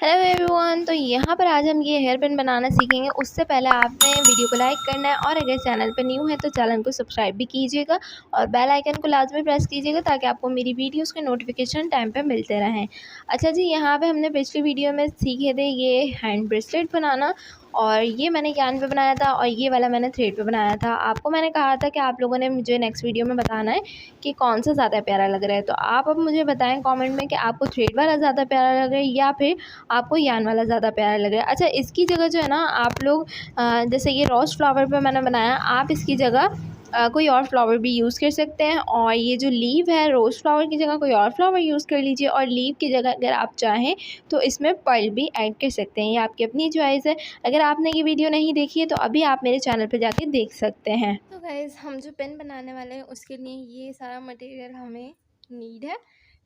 Hello everyone. तो यहाँ पर आज हम ये हेयर पिन बनाना सीखेंगे। उससे पहले आपने वीडियो को लाइक करना है और अगर चैनल पर न्यू है तो चैनल को सब्सक्राइब भी कीजिएगा और बेल आइकन को लाजमी प्रेस कीजिएगा ताकि आपको मेरी वीडियोस के नोटिफिकेशन टाइम पे मिलते रहें। अच्छा जी, यहाँ पे हमने पिछली वीडियो में सीखे थे ये हैंड ब्रेसलेट बनाना, और ये मैंने ज्ञान पे बनाया था और ये वाला मैंने थ्रेड पे बनाया था। आपको मैंने कहा था कि आप लोगों ने मुझे नेक्स्ट वीडियो में बताना है कि कौन सा ज़्यादा प्यारा लग रहा है। तो आप अब मुझे बताएं कमेंट में कि आपको थ्रेड वाला ज़्यादा प्यारा लग रहा है या फिर आपको यान वाला ज़्यादा प्यारा लग रहा है। अच्छा, इसकी जगह जो है ना आप लोग जैसे ये रोज़ फ्लावर पे मैंने बनाया, आप इसकी जगह कोई और फ्लावर भी यूज़ कर सकते हैं। और ये जो लीव है, रोज़ फ्लावर की जगह कोई और फ्लावर यूज़ कर लीजिए और लीव की जगह अगर आप चाहें तो इसमें पर्ल भी ऐड कर सकते हैं। ये आपकी अपनी चॉइस है। अगर आपने ये वीडियो नहीं देखी है तो अभी आप मेरे चैनल पर जाके देख सकते हैं। तो गाइज़, हम जो पेन बनाने वाले हैं उसके लिए ये सारा मटेरियल हमें नीड है।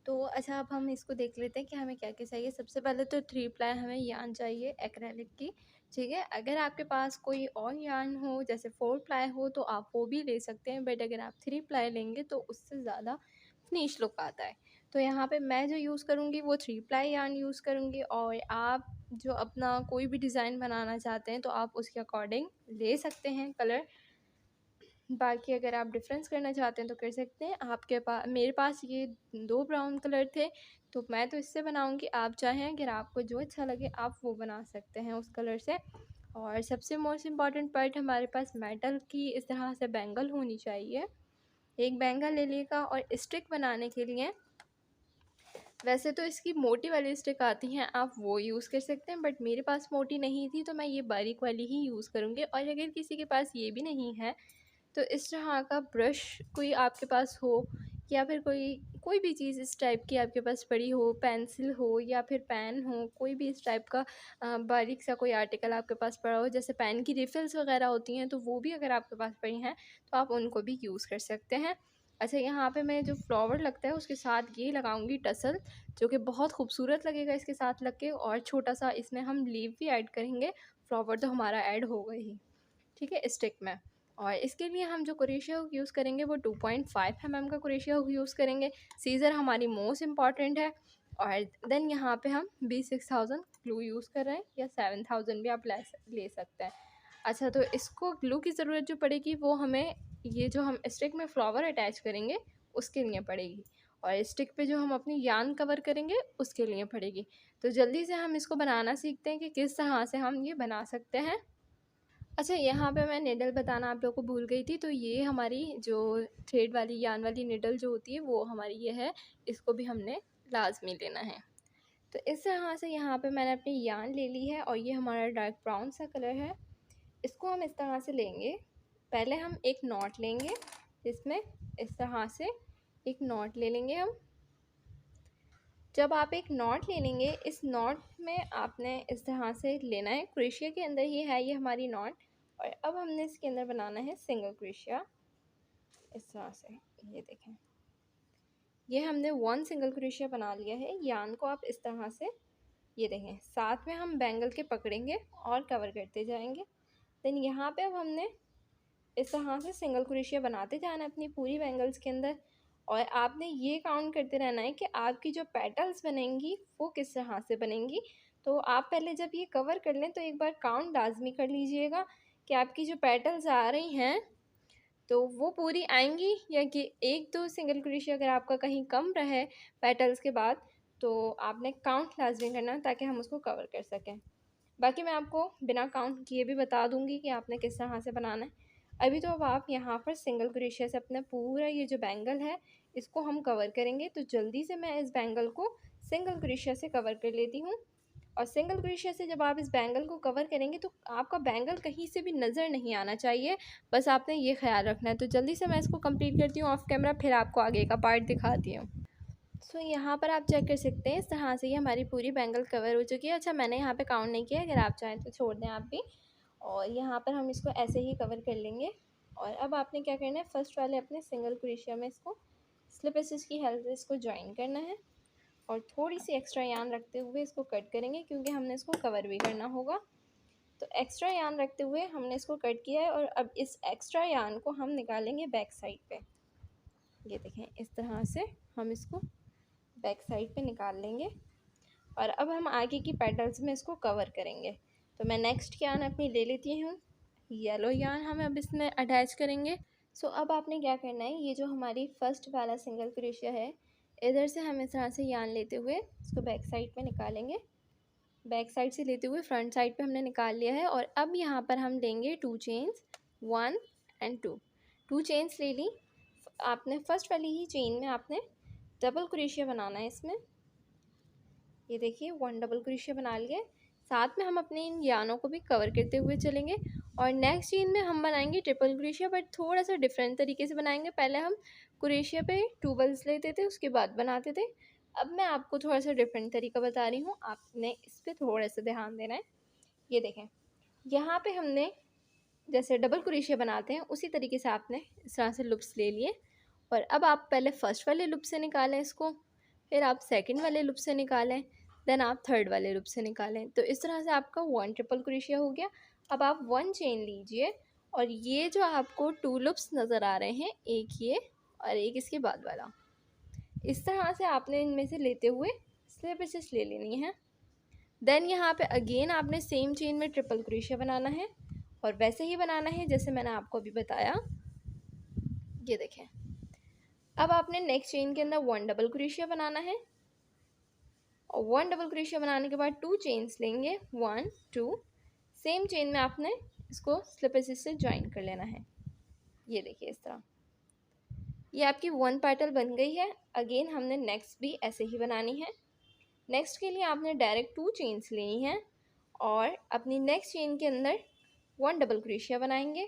तो अच्छा, अब हम इसको देख लेते हैं कि हमें क्या क्या चाहिए। सबसे पहले तो 3 प्लाई हमें यान चाहिए एक्रेलिक की, ठीक है। अगर आपके पास कोई और यान हो जैसे 4 प्लाई हो तो आप वो भी ले सकते हैं, बट अगर आप 3 प्लाई लेंगे तो उससे ज़्यादा फिनिश लुक आता है। तो यहाँ पे मैं जो यूज़ करूँगी वो 3 प्लाई यान यूज़ करूँगी, और आप जो अपना कोई भी डिज़ाइन बनाना चाहते हैं तो आप उसके अकॉर्डिंग ले सकते हैं कलर। बाकी अगर आप डिफरेंस करना चाहते हैं तो कर सकते हैं। आपके पास, मेरे पास ये 2 ब्राउन कलर थे तो मैं तो इससे बनाऊंगी। आप चाहें अगर आपको जो अच्छा लगे आप वो बना सकते हैं उस कलर से। और सबसे मोस्ट इम्पॉर्टेंट पार्ट, हमारे पास मेटल की इस तरह से बैंगल होनी चाहिए। एक बैंगल ले लेगा। और स्टिक बनाने के लिए वैसे तो इसकी मोटी वाली स्टिक आती हैं, आप वो यूज़ कर सकते हैं, बट मेरे पास मोटी नहीं थी तो मैं ये बारीक वाली ही यूज़ करूँगी। और अगर किसी के पास ये भी नहीं है तो इस तरह का ब्रश कोई आपके पास हो, या फिर कोई कोई भी चीज़ इस टाइप की आपके पास पड़ी हो, पेंसिल हो या फिर पेन हो, कोई भी इस टाइप का बारीक सा कोई आर्टिकल आपके पास पड़ा हो, जैसे पेन की रिफिल्स वगैरह होती हैं तो वो भी अगर आपके पास पड़ी हैं तो आप उनको भी यूज़ कर सकते हैं। अच्छा, यहाँ पे मैं जो फ्लावर लगता है उसके साथ ये लगाऊंगी टसल, जो कि बहुत खूबसूरत लगेगा इसके साथ लग के। और छोटा सा इसमें हम लीव भी ऐड करेंगे। फ्लावर तो हमारा ऐड होगा ही, ठीक है, स्टिक में। और इसके लिए हम जो क्रोशिया हुक यूज़ करेंगे वो 2.5 mm का क्रोशिया हुक यूज़ करेंगे। सीज़र हमारी मोस्ट इम्पॉर्टेंट है। और देन यहाँ पे हम B6000 ग्लू यूज़ कर रहे हैं, या 7000 भी आप ले सकते हैं। अच्छा, तो इसको ग्लू की ज़रूरत जो पड़ेगी वो हमें ये जो हम स्टिक में फ्लावर अटैच करेंगे उसके लिए पड़ेगी, और स्टिक पे जो हम अपनी यान कवर करेंगे उसके लिए पड़ेगी। तो जल्दी से हम इसको बनाना सीखते हैं कि किस तरह से हम ये बना सकते हैं। अच्छा, यहाँ पे मैं निडल बताना आप लोगों को भूल गई थी। तो ये हमारी जो थ्रेड वाली यान वाली निडल जो होती है वो हमारी ये है, इसको भी हमने लाजमी लेना है। तो इस तरह से यहाँ पे मैंने अपनी यान ले ली है और ये हमारा डार्क ब्राउन सा कलर है। इसको हम इस तरह से लेंगे। पहले हम एक नॉट लेंगे, इसमें इस तरह से एक नॉट ले लेंगे हम। जब आप एक नॉट ले लेंगे, इस नॉट में आपने इस तरह से लेना है, क्रोशिया के अंदर ही है ये हमारी नॉट। और अब हमने इसके अंदर बनाना है सिंगल क्रोशिया इस तरह से। ये देखें, ये हमने 1 सिंगल क्रोशिया बना लिया है। यान को आप इस तरह से, ये देखें, साथ में हम बैंगल के पकड़ेंगे और कवर करते जाएंगे। देन यहाँ पे अब हमने इस तरह से सिंगल क्रोशिया बनाते जाना है अपनी पूरी बैंगल्स के अंदर। और आपने ये काउंट करते रहना है कि आपकी जो पेटल्स बनेंगी वो किस तरह से बनेंगी। तो आप पहले जब ये कवर कर लें तो एक बार काउंट लाजमी कर लीजिएगा कि आपकी जो पेटल्स आ रही हैं तो वो पूरी आएंगी, या कि एक दो सिंगल क्रोशिया अगर आपका कहीं कम रहे पेटल्स के बाद तो आपने काउंट लाजमी करना है ताकि हम उसको कवर कर सकें। बाकी मैं आपको बिना काउंट किए भी बता दूंगी कि आपने किस तरह से बनाना है। अभी तो अब आप यहाँ पर सिंगल क्रोशिया से अपना पूरा ये जो बैंगल है इसको हम कवर करेंगे। तो जल्दी से मैं इस बैंगल को सिंगल क्रोशिया से कवर कर लेती हूँ। और सिंगल क्रोशिया से जब आप इस बैंगल को कवर करेंगे तो आपका बैंगल कहीं से भी नज़र नहीं आना चाहिए, बस आपने ये ख्याल रखना है। तो जल्दी से मैं इसको कंप्लीट करती हूँ ऑफ कैमरा, फिर आपको आगे का पार्ट दिखाती हूँ। सो यहाँ पर आप चेक कर सकते हैं, इस तरह से ये हमारी पूरी बैंगल कवर हो चुकी है। अच्छा, मैंने यहाँ पे काउंट नहीं किया, अगर आप चाहें तो छोड़ दें आप भी। और यहाँ पर हम इसको ऐसे ही कवर कर लेंगे। और अब आपने क्या करना है, फर्स्ट वाले अपने सिंगल क्रोशिया में इसको स्लिप स्टिच की हेल्प से इसको ज्वाइन करना है। और थोड़ी सी एक्स्ट्रा यान रखते हुए इसको कट करेंगे क्योंकि हमने इसको कवर भी करना होगा। तो एक्स्ट्रा यान रखते हुए हमने इसको कट किया है। और अब इस एक्स्ट्रा यान को हम निकालेंगे बैक साइड पे। ये देखें, इस तरह से हम इसको बैक साइड पे निकाल लेंगे। और अब हम आगे की पेटल्स में इसको कवर करेंगे। तो मैं नेक्स्ट यार्न अपनी ले लेती हूँ, येलो यार्न हम अब इसमें अटैच करेंगे। सो अब आपने क्या करना है, ये जो हमारी फर्स्ट वाला सिंगल क्रोशिया है, इधर से हम इस तरह से यार्न लेते हुए इसको बैक साइड पे निकालेंगे। बैक साइड से लेते हुए फ्रंट साइड पे हमने निकाल लिया है। और अब यहाँ पर हम लेंगे 2 चेन्स, 1 एंड 2 चेन्स ले ली आपने। फर्स्ट वाली ही चेन में आपने डबल क्रोशिया बनाना है इसमें। ये देखिए 1 डबल क्रोशिया बना लिए। साथ में हम अपने इन यानों को भी कवर करते हुए चलेंगे। और नेक्स्ट चेन में हम बनाएंगे ट्रिपल क्रोशिया, बट थोड़ा सा डिफरेंट तरीके से बनाएंगे। पहले हम क्रोशिया पे 2 बल्स लेते थे, उसके बाद बनाते थे। अब मैं आपको थोड़ा सा डिफरेंट तरीका बता रही हूँ, आपने इस पर थोड़ा सा ध्यान देना है। ये देखें, यहाँ पे हमने जैसे डबल क्रोशिया बनाते हैं उसी तरीके से आपने इस तरह से लूप्स ले लिए। और अब आप पहले फर्स्ट वाले लूप से निकालें इसको, फिर आप सेकंड वाले लूप से निकालें, देन आप थर्ड वाले लूप से निकालें। तो इस तरह से आपका 1 ट्रिपल क्रोशिया हो गया। अब आप 1 चेन लीजिए और ये जो आपको 2 लूप्स नज़र आ रहे हैं, एक ये और एक इसके बाद वाला, इस तरह से आपने इनमें से लेते हुए स्लिप स्टिच ले लेनी है। देन यहाँ पे अगेन आपने सेम चेन में ट्रिपल क्रोशिया बनाना है और वैसे ही बनाना है जैसे मैंने आपको अभी बताया। ये देखें, अब आपने नेक्स्ट चेन के अंदर 1 डबल क्रोशिया बनाना है और 1 डबल क्रोशिया बनाने के बाद 2 चेन्स लेंगे, 1 2, सेम चेन में आपने इसको स्लिप स्टिच से ज्वाइन कर लेना है। ये देखिए इस तरह, ये आपकी 1 पेटल बन गई है। अगेन हमने नेक्स्ट भी ऐसे ही बनानी है। नेक्स्ट के लिए आपने डायरेक्ट 2 चेन्स लेनी है और अपनी नेक्स्ट चेन के अंदर 1 डबल क्रोशिया बनाएंगे।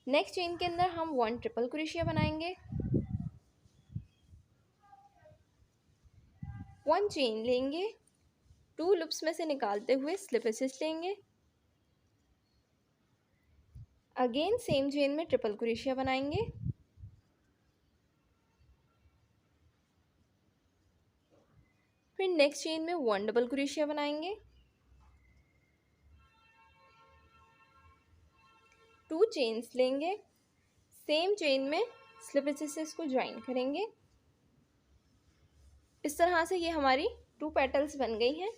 नेक्स्ट चेन के अंदर हम 1 ट्रिपल क्रोशिया बनाएंगे, 1 चेन लेंगे, 2 लूप्स में से निकालते हुए स्लिप स्टिच लेंगे। अगेन सेम चेन में ट्रिपल क्रोशिया बनाएंगे, फिर नेक्स्ट चेन में 1 डबल क्रोशिया बनाएंगे, 2 चेन्स लेंगे, सेम चेन में स्लिप स्टिचेस को ज्वाइन करेंगे। इस तरह से ये हमारी 2 पेटल्स बन गई हैं।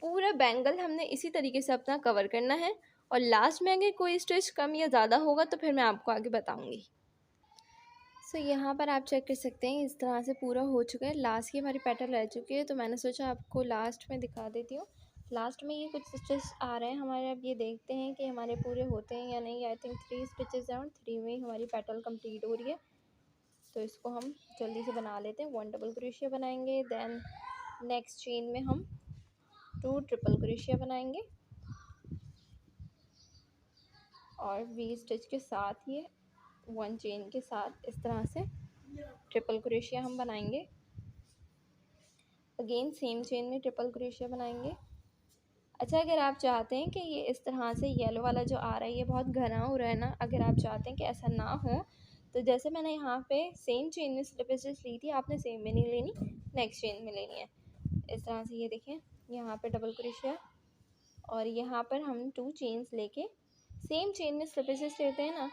पूरा बैंगल हमने इसी तरीके से अपना कवर करना है और लास्ट में अगर कोई स्टिच कम या ज़्यादा होगा तो फिर मैं आपको आगे बताऊंगी। सो यहाँ पर आप चेक कर सकते हैं, इस तरह से पूरा हो चुका है। लास्ट की हमारी पेटल रह चुकी है, तो मैंने सोचा आपको लास्ट में दिखा देती हूँ। लास्ट में ये कुछ स्टिच आ रहे हैं हमारे। अब ये देखते हैं कि हमारे पूरे होते हैं या नहीं। आई थिंक 3 स्टिचेस हैं और 3 में ही हमारी पेटल कंप्लीट हो रही है। तो इसको हम जल्दी से बना लेते हैं। 1 डबल क्रोशिया बनाएंगे, देन नेक्स्ट चेन में हम 2 ट्रिपल क्रोशिया बनाएंगे और वी स्टिच के साथ ये 1 चेन के साथ इस तरह से ट्रिपल क्रोशिया हम बनाएंगे। अगेन सेम चेन में ट्रिपल क्रोशिया बनाएंगे। अच्छा, अगर आप चाहते हैं कि ये इस तरह से येलो वाला जो आ रहा है ये बहुत घना हो रहा है ना, अगर आप चाहते हैं कि ऐसा ना हो तो जैसे मैंने यहाँ पे सेम चेन में स्लिप स्टिच ली थी, आपने सेम में नहीं लेनी, नेक्स्ट चेन में लेनी है। इस तरह से ये देखें, यहाँ पे डबल क्रोशिया और यहाँ पर हम 2 चेन्स लेके सेम चेन में स्लिप स्टिच लेते हैं ना,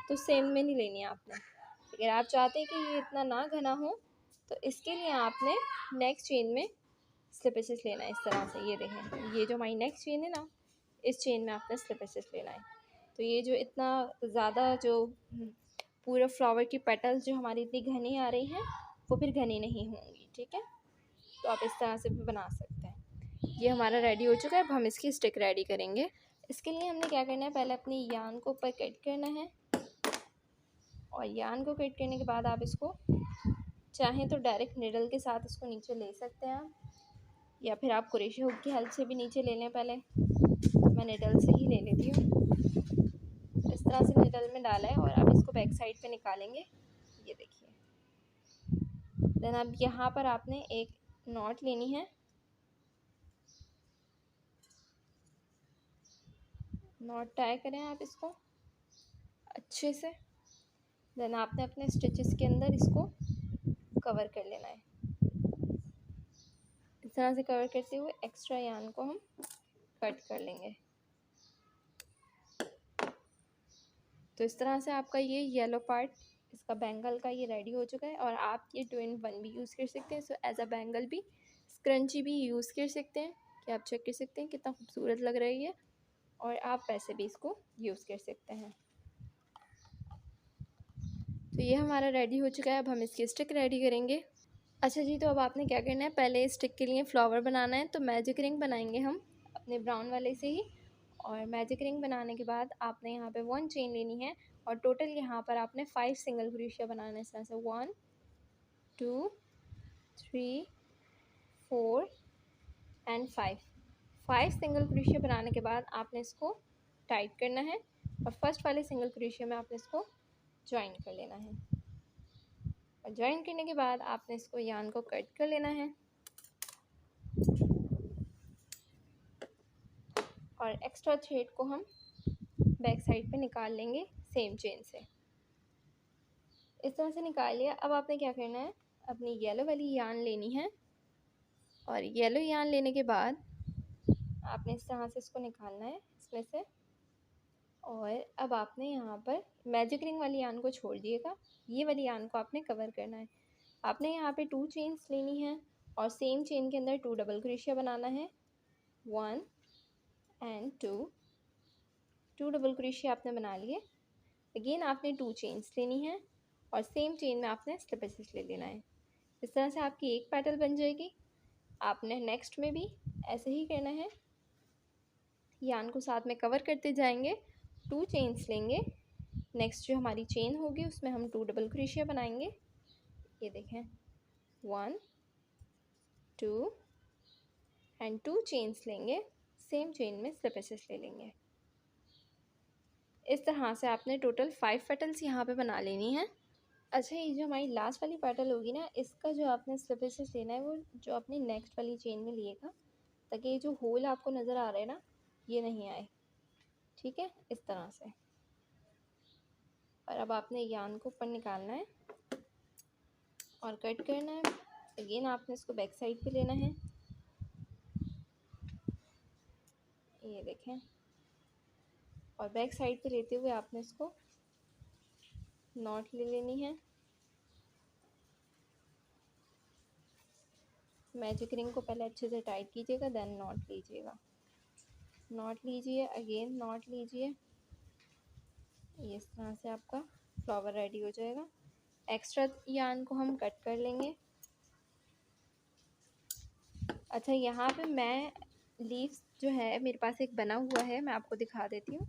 तो सेम में नहीं लेनी है आपने। अगर आप चाहते हैं कि ये इतना ना घना हो तो इसके लिए आपने नेक्स्ट चेन में स्लिप स्टिच लेना है। इस तरह से ये देखें, ये जो हमारी नेक्स्ट चेन है ना, इस चेन में आपने स्लिप स्टिच लेना है। तो ये जो इतना ज़्यादा जो पूरा फ्लावर की पेटल्स जो हमारी इतनी घनी आ रही हैं वो फिर घनी नहीं होंगी, ठीक है। तो आप इस तरह से भी बना सकते हैं। ये हमारा रेडी हो चुका है। अब हम इसकी स्टिक रेडी करेंगे। इसके लिए हमने क्या करना है, पहले अपनी यान को ऊपर कट करना है और यान को कट करने के बाद आप इसको चाहें तो डायरेक्ट निडल के साथ इसको नीचे ले सकते हैं या फिर आप क्रोशिया हुक की हेल्प से भी नीचे ले लें। पहले मैं निडल से ही ले लेती हूँ। इस तरह से निडल में डाला है और अब इसको बैक साइड पे निकालेंगे। ये देखिए, देन अब यहाँ पर आपने एक नॉट लेनी है। नॉट टाई करें आप इसको अच्छे से। देन आपने अपने स्टिचेस के अंदर इसको कवर कर लेना है। इस तरह से कवर करते हुए एक्स्ट्रा यान को हम कट कर लेंगे। तो इस तरह से आपका ये येलो पार्ट इसका बैंगल का ये रेडी हो चुका है और आप ये 2 in 1 भी यूज़ कर सकते हैं। सो एज अ बैंगल भी क्रंची भी यूज़ कर सकते हैं, कि आप चेक कर सकते हैं कितना खूबसूरत लग रहा है ये, और आप वैसे भी इसको यूज़ कर सकते हैं। तो ये हमारा रेडी हो चुका है। अब हम इसकी स्टिक रेडी करेंगे। अच्छा जी, तो अब आपने क्या करना है, पहले स्टिक के लिए फ्लावर बनाना है। तो मैजिक रिंग बनाएंगे हम अपने ब्राउन वाले से ही। और मैजिक रिंग बनाने के बाद आपने यहाँ पे 1 चेन लेनी है, और टोटल यहाँ पर आपने 5 सिंगल क्रोशिया बनाना है। इस तरह से 1 2 3 4 एंड 5 सिंगल क्रोशिया बनाने के बाद आपने इसको टाइट करना है, और फर्स्ट वाले सिंगल क्रोशिया में आपने इसको ज्वाइन कर लेना है। और ज्वाइन करने के बाद आपने इसको यान को कट कर लेना है, और एक्स्ट्रा थ्रेड को हम बैक साइड पे निकाल लेंगे सेम चेन से। इस तरह से निकाल लिया। अब आपने क्या करना है, अपनी येलो वाली यान लेनी है, और येलो यान लेने के बाद आपने इस तरह से इसको निकालना है इसमें से। और अब आपने यहाँ पर मैजिक रिंग वाली यान को छोड़ दिएगा, ये वाली यान को आपने कवर करना है। आपने यहाँ पे 2 चेन्स लेनी है, और सेम चेन के अंदर 2 डबल क्रोशिया बनाना है। 1 एंड 2 डबल क्रोशिया आपने बना लिए। अगेन आपने 2 चेन्स लेनी है, और सेम चेन में आपने स्लिप स्टिच ले लेना है। इस तरह से आपकी एक पेटल बन जाएगी। आपने नेक्स्ट में भी ऐसे ही करना है, यान को साथ में कवर करते जाएंगे। 2 चेन्स लेंगे, नेक्स्ट जो हमारी चेन होगी उसमें हम 2 डबल क्रोशिया बनाएंगे। ये देखें, 1 2 एंड 2 चेन्स लेंगे, सेम चेन में स्लिप स्टिच ले लेंगे। इस तरह से आपने टोटल 5 पेटल्स यहाँ पे बना लेनी है। अच्छा, ये जो हमारी लास्ट वाली पेटल होगी ना, इसका जो आपने स्लिप स्टिच लेना है वो जो अपनी नेक्स्ट वाली चेन में लिएगा, ताकि ये जो होल आपको नज़र आ रहा है ना, ये नहीं आए। ठीक है, इस तरह से। और अब आपने यान को ऊपर निकालना है और कट करना है। अगेन आपने इसको बैक साइड पे लेना है, ये देखें। और बैक साइड पे लेते हुए आपने इसको नॉट ले लेनी है। मैजिक रिंग को पहले अच्छे से टाइट कीजिएगा, देन नॉट लीजिएगा। नॉट लीजिए, अगेन नॉट लीजिए। ये इस तरह से आपका फ्लावर रेडी हो जाएगा। एक्स्ट्रा यान को हम कट कर लेंगे। अच्छा, यहाँ पे मैं लीव्स जो है मेरे पास एक बना हुआ है, मैं आपको दिखा देती हूँ।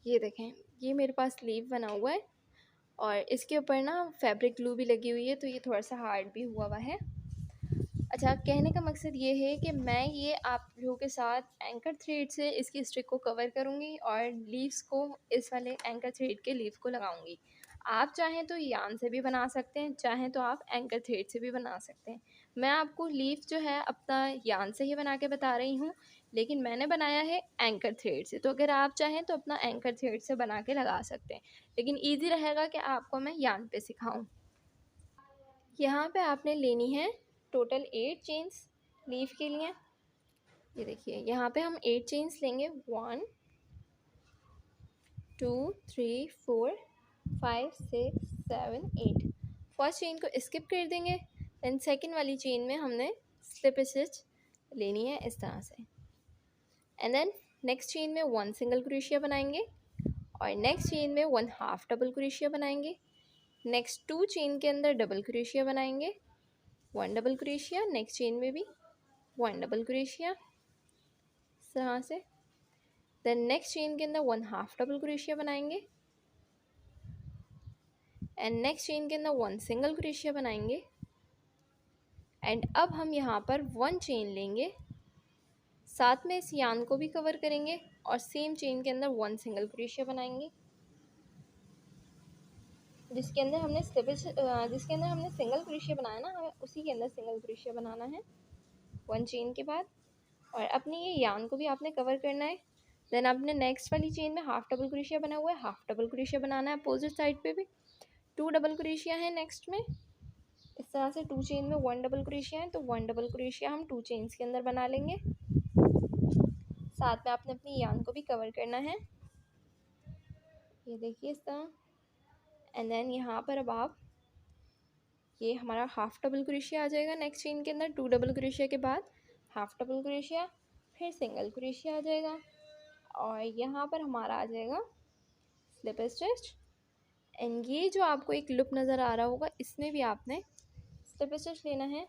ये देखें, ये मेरे पास लीव बना हुआ है, और इसके ऊपर ना फैब्रिक ग्लू भी लगी हुई है, तो ये थोड़ा सा हार्ड भी हुआ है। अच्छा, कहने का मकसद ये है कि मैं ये आप लोगों के साथ एंकर थ्रेड से इसकी स्ट्रिक को कवर करूँगी, और लीव्स को इस वाले एंकर थ्रेड के लीव को लगाऊंगी। आप चाहें तो यान से भी बना सकते हैं, चाहें तो आप एंकर थ्रेड से भी बना सकते हैं। मैं आपको लीव जो है अपना यान से ही बना के बता रही हूँ, लेकिन मैंने बनाया है एंकर थ्रेड से। तो अगर आप चाहें तो अपना एंकर थ्रेड से बना के लगा सकते हैं, लेकिन ईजी रहेगा कि आपको मैं यान पे सिखाऊँ। यहाँ पे आपने लेनी है टोटल 8 चेन्स लीव के लिए। ये देखिए, यहाँ पे हम 8 चेन्स लेंगे। 1 2 3 4 5 6 7 8। फर्स्ट चेन को स्किप कर देंगे, देन सेकंड वाली चेन में हमने स्लिप स्टिच लेनी है इस तरह से। एंड देन नेक्स्ट चेन में 1 सिंगल क्रोशिया बनाएंगे, और नेक्स्ट चेन में 1 हाफ डबल क्रोशिया बनाएंगे। नेक्स्ट 2 चेन के अंदर डबल क्रोशिया बनाएंगे, 1 डबल क्रोशिया, नेक्स्ट चेन में भी 1 डबल क्रोशिया इस तरह से। देन नेक्स्ट चेन के अंदर 1 हाफ डबल क्रोशिया बनाएंगे, एंड नेक्स्ट चेन के अंदर 1 सिंगल क्रोशिया बनाएंगे। एंड अब हम यहाँ पर 1 चेन लेंगे, साथ में इस यान को भी कवर करेंगे, और सेम चेन के अंदर 1 सिंगल क्रोशिया बनाएंगे, जिसके अंदर हमने सिंगल क्रोशिया बनाया ना, हमें उसी के अंदर सिंगल क्रोशिया बनाना है 1 चेन के बाद। और अपनी ये यान को भी आपने कवर करना है। देन आपने नेक्स्ट वाली चेन में हाफ डबल क्रोशिया बना हुआ है, हाफ डबल क्रोशिया बनाना है अपोजिट साइड पे भी। 2 डबल क्रोशिया है नेक्स्ट में, इस तरह से 2 चेन में 1 डबल क्रोशिया है, तो 1 डबल क्रोशिया हम 2 चेन्स के अंदर बना लेंगे। साथ में आपने अपनी यान को भी कवर करना है, ये देखिए इस तरह। एंड देन यहाँ पर अब आप ये हमारा हाफ डबल क्रोशिया आ जाएगा नेक्स्ट चेन के अंदर। 2 डबल क्रोशिया के बाद हाफ डबल क्रोशिया, फिर सिंगल क्रोशिया आ जाएगा और यहाँ पर हमारा आ जाएगा स्लिप स्टिच। एंड ये जो आपको एक लूप नज़र आ रहा होगा इसमें भी आपने स्लिप स्टिच लेना है।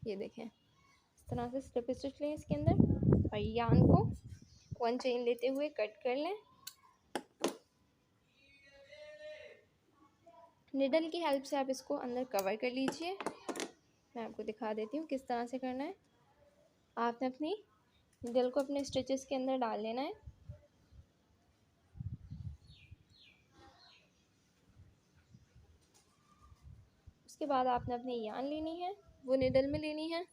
ये देखें इस तरह से स्लिप स्टिच लें इसके अंदर और यान को 1 चेन लेते हुए कट कर लें। निडल की हेल्प से आप इसको अंदर कवर कर लीजिए। मैं आपको दिखा देती हूँ किस तरह से करना है। आपने अपनी निडल को अपने स्टिचेस के अंदर डाल लेना है। उसके बाद आपने अपनी यान लेनी है, वो निडल में लेनी है।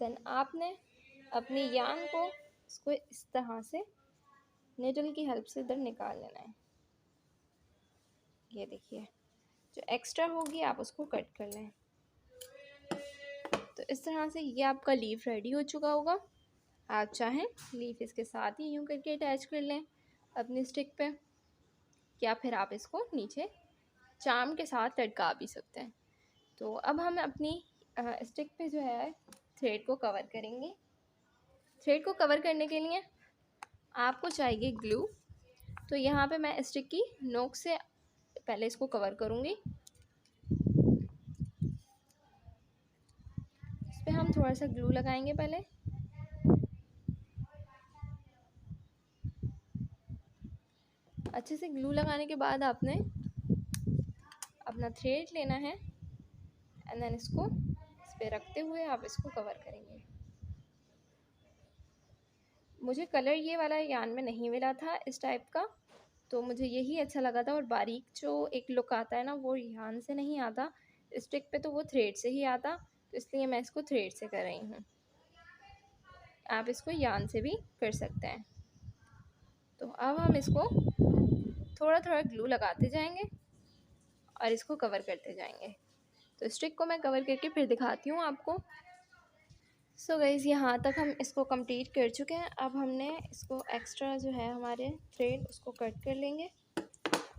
देन आपने अपनी यान को इसको इस तरह से निडल की हेल्प से इधर निकाल लेना है। ये देखिए जो एक्स्ट्रा होगी आप उसको कट कर लें। तो इस तरह से ये आपका लीफ रेडी हो चुका होगा। आप चाहें लीफ इसके साथ ही यूँ करके अटैच कर लें अपनी स्टिक पे, या फिर आप इसको नीचे चार्म के साथ लटका भी सकते हैं। तो अब हम अपनी स्टिक पे जो है थ्रेड को कवर करेंगे। थ्रेड को कवर करने के लिए आपको चाहिए ग्लू। तो यहाँ पे मैं स्टिक की नोक से पहले इसको कवर करूँगी। इस पर हम थोड़ा सा ग्लू लगाएंगे पहले। अच्छे से ग्लू लगाने के बाद आपने अपना थ्रेड लेना है एंड देन इसको इस पर रखते हुए आप इसको कवर करेंगे। मुझे कलर ये वाला यान में नहीं मिला था इस टाइप का, तो मुझे यही अच्छा लगा था। और बारीक जो एक लुक आता है ना वो यान से नहीं आता, स्टिक पे तो वो थ्रेड से ही आता, तो इसलिए मैं इसको थ्रेड से कर रही हूँ। आप इसको यान से भी कर सकते हैं। तो अब हम इसको थोड़ा थोड़ा ग्लू लगाते जाएंगे और इसको कवर करते जाएंगे। तो स्टिक को मैं कवर करके फिर दिखाती हूँ आपको। सो गाइज़ यहाँ तक हम इसको कंप्लीट कर चुके हैं। अब हमने इसको एक्स्ट्रा जो है हमारे थ्रेड उसको कट कर लेंगे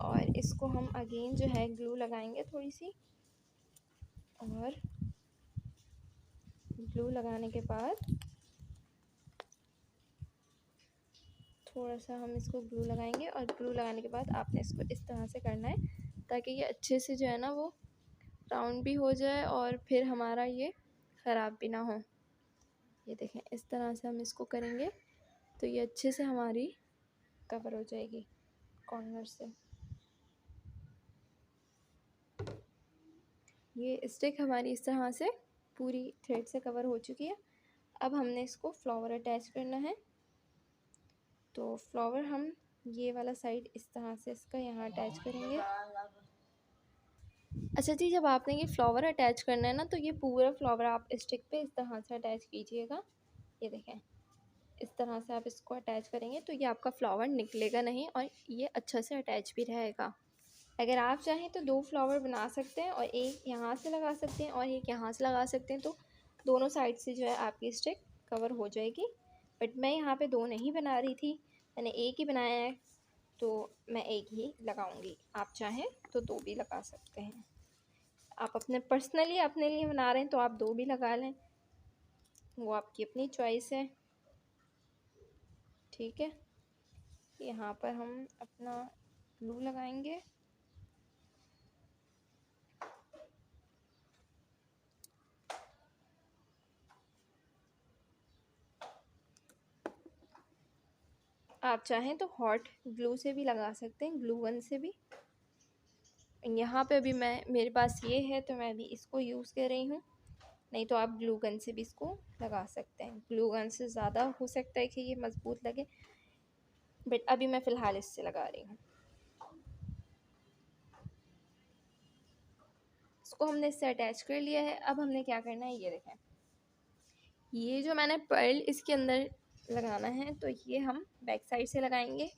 और इसको हम अगेन जो है ग्लू लगाएंगे थोड़ी सी। और ग्लू लगाने के बाद थोड़ा सा हम इसको ग्लू लगाएंगे और ग्लू लगाने के बाद आपने इसको इस तरह से करना है ताकि ये अच्छे से जो है ना वो राउंड भी हो जाए और फिर हमारा ये ख़राब भी ना हो। ये देखें इस तरह से हम इसको करेंगे तो ये अच्छे से हमारी कवर हो जाएगी कॉर्नर से। ये स्टिक हमारी इस तरह से पूरी थ्रेड से कवर हो चुकी है। अब हमने इसको फ्लावर अटैच करना है। तो फ्लावर हम ये वाला साइड इस तरह से इसका यहाँ अटैच करेंगे। अच्छा जी, जब आपने ये फ्लावर अटैच करना है ना तो ये पूरा फ्लावर आप स्टिक पे इस तरह से अटैच कीजिएगा। ये देखें इस तरह से आप इसको अटैच करेंगे तो ये आपका फ्लावर निकलेगा नहीं और ये अच्छा से अटैच भी रहेगा। अगर आप चाहें तो 2 फ्लावर बना सकते हैं और एक यहाँ से लगा सकते हैं और एक यहाँ से लगा सकते हैं, तो दोनों साइड से जो है आपकी स्टिक कवर हो जाएगी। बट मैं यहाँ पे 2 नहीं बना रही थी, मैंने एक ही बनाया है तो मैं एक ही लगाऊंगी। आप चाहें तो 2 भी लगा सकते हैं। आप अपने पर्सनली अपने लिए बना रहे हैं तो आप 2 भी लगा लें, वो आपकी अपनी चॉइस है। ठीक है, यहाँ पर हम अपना ग्लू लगाएंगे। आप चाहें तो हॉट ग्लू से भी लगा सकते हैं, ग्लू गन से भी। यहाँ पे अभी मेरे पास ये है तो मैं भी इसको यूज़ कर रही हूँ, नहीं तो आप ग्लू गन से भी इसको लगा सकते हैं। ग्लू गन से ज़्यादा हो सकता है कि ये मज़बूत लगे, बट अभी मैं फ़िलहाल इससे लगा रही हूँ। इसको हमने इससे अटैच कर लिया है। अब हमने क्या करना है, ये देखें ये जो मैंने पर्ल इसके अंदर लगाना है तो ये हम बैक साइड से लगाएंगे।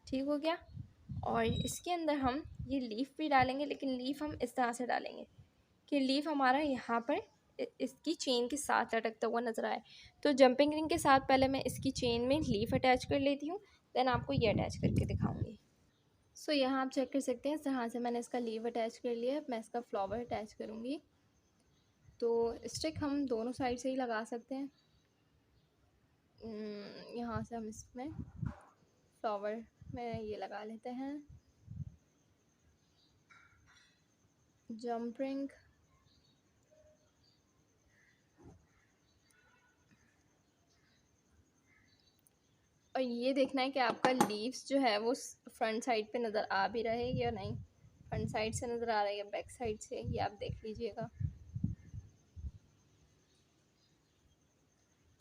ठीक हो गया। और इसके अंदर हम ये लीफ भी डालेंगे, लेकिन लीफ हम इस तरह से डालेंगे कि लीफ हमारा यहाँ पर इसकी चेन के साथ लटकता हुआ नज़र आए। तो जंपिंग रिंग के साथ पहले मैं इसकी चेन में लीफ अटैच कर लेती हूँ, देन आपको ये अटैच करके दिखाऊंगी। सो यहाँ आप चेक कर सकते हैं, यहाँ से मैंने इसका लीव अटैच कर लिया है। मैं इसका फ्लावर अटैच करूँगी। तो स्टिक हम दोनों साइड से ही लगा सकते हैं। यहाँ से हम इसमें फ्लावर में ये लगा लेते हैं जंप रिंग। और ये देखना है कि आपका लीव्स जो है वो फ्रंट साइड पे नज़र आ भी रहे या नहीं, फ्रंट साइड से नज़र आ रहा है या बैक साइड से, ये आप देख लीजिएगा।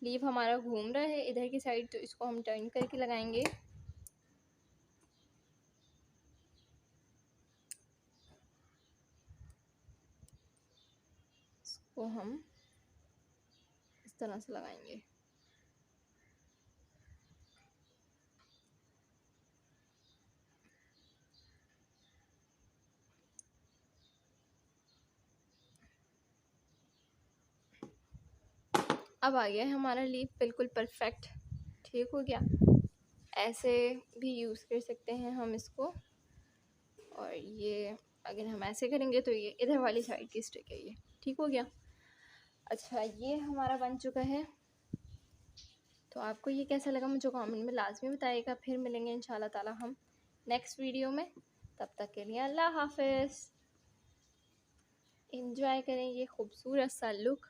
लीव हमारा घूम रहा है इधर की साइड, तो इसको हम टर्न करके लगाएंगे। इसको हम इस तरह से लगाएंगे। अब आ गया है हमारा लीफ बिल्कुल परफेक्ट, ठीक हो गया। ऐसे भी यूज़ कर सकते हैं हम इसको। और ये अगर हम ऐसे करेंगे तो ये इधर वाली साइड की स्टिक है, ये ठीक हो गया। अच्छा, ये हमारा बन चुका है। तो आपको ये कैसा लगा मुझे कमेंट में लाजमी बताइएगा। फिर मिलेंगे इंशाल्लाह ताला हम नेक्स्ट वीडियो में। तब तक के लिए अल्लाह हाफिज़। एंजॉय करें ये खूबसूरत सा लुक।